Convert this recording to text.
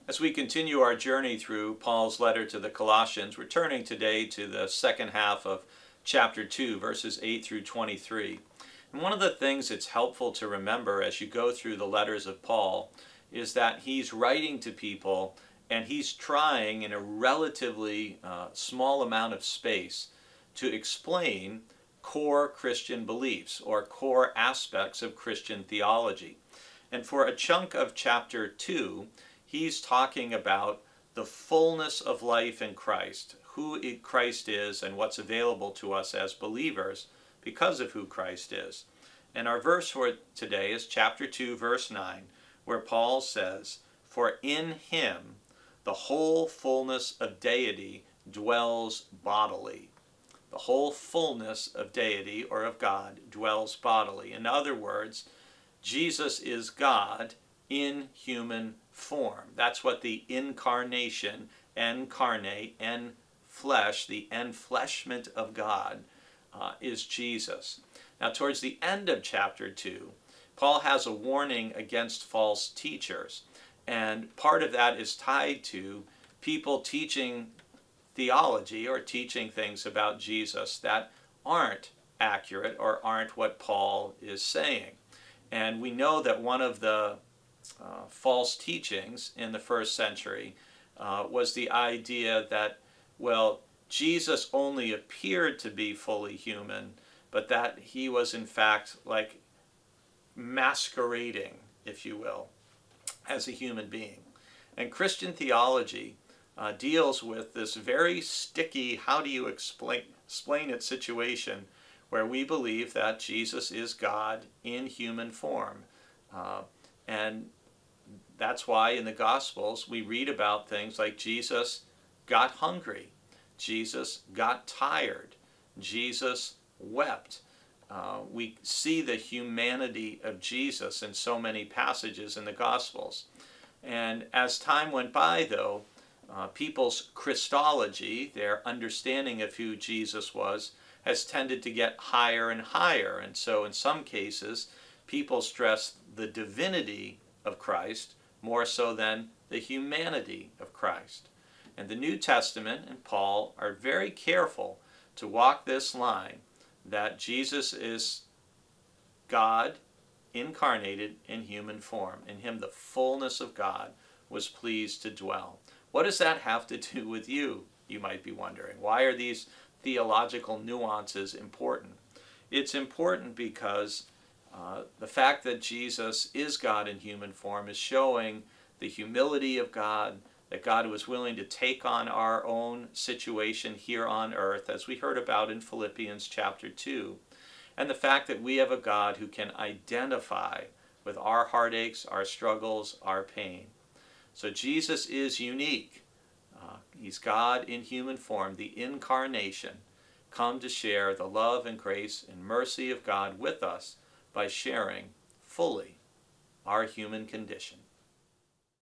As we continue our journey through Paul's letter to the Colossians, we're turning today to the second half of chapter 2, verses 8 through 23. And one of the things that's helpful to remember as you go through the letters of Paul is that he's writing to people and he's trying in a relatively small amount of space to explain core Christian beliefs or core aspects of Christian theology. And for a chunk of chapter 2, he's talking about the fullness of life in Christ, who Christ is and what's available to us as believers because of who Christ is. And our verse for today is chapter 2, verse 9, where Paul says, "For in him the whole fullness of deity dwells bodily." The whole fullness of deity or of God dwells bodily. In other words, Jesus is God in human form. That's what the incarnation, encarnate, flesh, the enfleshment of God is Jesus. Now, towards the end of chapter 2, Paul has a warning against false teachers. And part of that is tied to people teaching theology or teaching things about Jesus that aren't accurate or aren't what Paul is saying. And we know that one of the false teachings in the first century was the idea that, well, Jesus only appeared to be fully human, but that he was in fact like masquerading, if you will, as a human being. And Christian theology deals with this very sticky, how do you explain it situation where we believe that Jesus is God in human form. And that's why in the Gospels we read about things like Jesus got hungry, Jesus got tired, Jesus wept. We see the humanity of Jesus in so many passages in the Gospels. And as time went by, though, people's Christology, their understanding of who Jesus was, has tended to get higher and higher. And so in some cases, people stress the divinity of Christ more so than the humanity of Christ. And the New Testament and Paul are very careful to walk this line that Jesus is God incarnated in human form. In him the fullness of God was pleased to dwell. What does that have to do with you, you might be wondering? Why are these theological nuances important? It's important because the fact that Jesus is God in human form is showing the humility of God, that God was willing to take on our own situation here on earth, as we heard about in Philippians chapter 2, and the fact that we have a God who can identify with our heartaches, our struggles, our pain. So Jesus is unique. He's God in human form, the incarnation, come to share the love and grace and mercy of God with us by sharing fully our human condition.